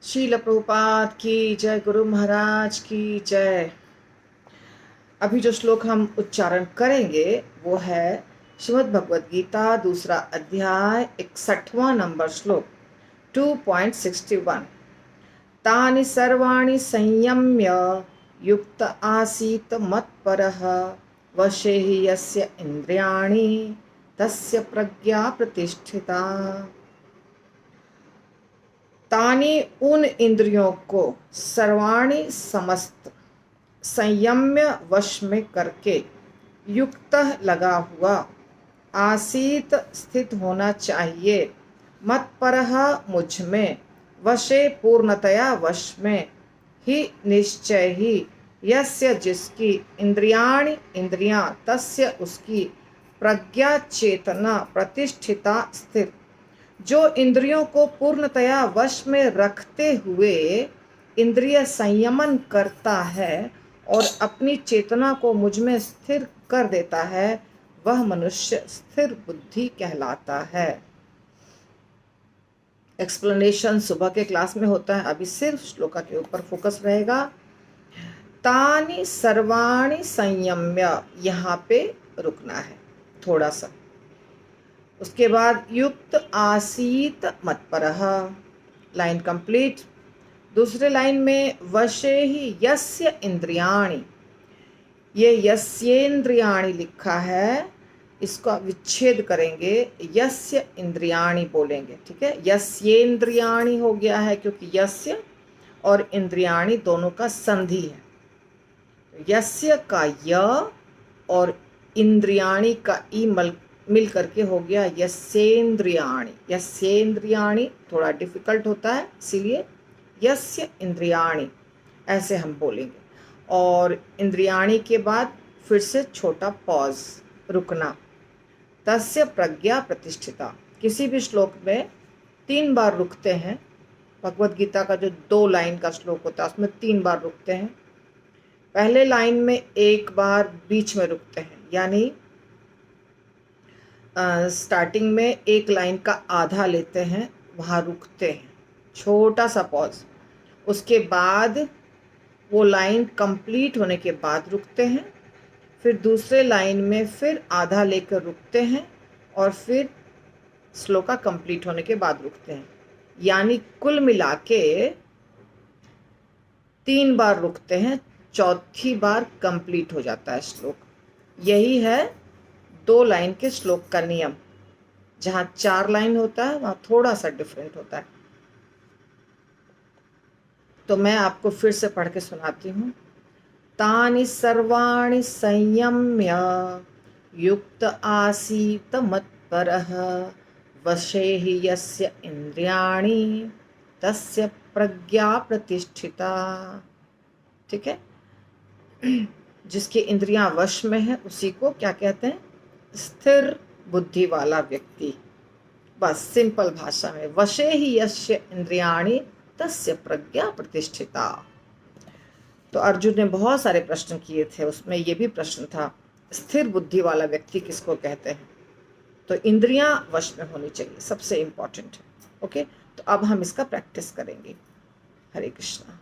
शील प्रभुपाद की जय, गुरु महाराज की जय। अभी जो श्लोक हम उच्चारण करेंगे वो है श्रीमद् भगवद गीता दूसरा अध्याय 61वां नंबर श्लोक 2.61। तानि सर्वाणि संयम्य युक्त आसीत मत्परः वशे हि यस्य इंद्रियाणि तस्य प्रज्ञा प्रतिष्ठिता। तानि उन इंद्रियों को सर्वाणि समस्त संयम्य वश में करके युक्त लगा हुआ आसीत स्थित होना चाहिए मत्परः मुझ में वशे पूर्णतया वश में ही निश्चय ही यस्य जिसकी इंद्रियाणि इंद्रियां तस्य उसकी प्रज्ञा चेतना प्रतिष्ठिता स्थिर जो इंद्रियों को पूर्णतया वश में रखते हुए इंद्रिय संयमन करता है और अपनी चेतना को मुझ में स्थिर कर देता है वह मनुष्य स्थिर बुद्धि कहलाता है। एक्सप्लेनेशन सुबह के क्लास में होता है, अभी सिर्फ श्लोका के ऊपर फोकस रहेगा। तानि सर्वाणि संयम्य, यहाँ पे रुकना है थोड़ा सा। उसके बाद युक्त आसीत मत्परः, लाइन कंप्लीट। दूसरे लाइन में वशे ही यस्य इंद्रियाणि, ये यस्येन्द्रियाणि लिखा है, इसका विच्छेद करेंगे, यस्य इंद्रियाणि बोलेंगे, ठीक है। यस्येन्द्रियाणि हो गया है क्योंकि यस्य और इंद्रियाणि दोनों का संधि है। यस्य का य और इंद्रियाणि का ई मिल करके हो गया यस्येन्द्रियाणि। यस्येन्द्रियाणि थोड़ा डिफिकल्ट होता है, इसीलिए यस्य इंद्रियाणि ऐसे हम बोलेंगे। और इंद्रियाणि के बाद फिर से छोटा पॉज, रुकना। तस्य प्रज्ञा प्रतिष्ठिता, किसी भी श्लोक में 3 बार रुकते हैं। भगवद गीता का जो 2 लाइन का श्लोक होता है उसमें 3 बार रुकते हैं। पहले लाइन में 1 बार बीच में रुकते हैं, यानी स्टार्टिंग में 1 लाइन का आधा लेते हैं, वहाँ रुकते हैं, छोटा सा पॉज। उसके बाद वो लाइन कंप्लीट होने के बाद रुकते हैं, फिर दूसरे लाइन में फिर आधा लेकर रुकते हैं और फिर श्लोका कंप्लीट होने के बाद रुकते हैं। यानी कुल मिला के 3 बार रुकते हैं, चौथी बार कंप्लीट हो जाता है श्लोक। यही है 2 लाइन के श्लोक का नियम। जहाँ 4 लाइन होता है वहाँ थोड़ा सा डिफरेंट होता है। तो मैं आपको फिर से पढ़ के सुनाती हूँ। तानि सर्वाणि संयम्य युक्त आसीत मत्परः वशे हि यस्य इंद्रियाणि तस्य प्रज्ञा प्रतिष्ठिता। ठीक है, जिसकी इंद्रियां वश में है उसी को क्या कहते हैं? स्थिर बुद्धि वाला व्यक्ति। बस सिंपल भाषा में, वशे ही यस्य इंद्रियाणि तस्य प्रज्ञा प्रतिष्ठिता। तो अर्जुन ने बहुत सारे प्रश्न किए थे, उसमें ये भी प्रश्न था स्थिर बुद्धि वाला व्यक्ति किसको कहते हैं। तो इंद्रियां वश में होनी चाहिए, सबसे इम्पोर्टेंट है। ओके, तो अब हम इसका प्रैक्टिस करेंगे। हरे कृष्णा।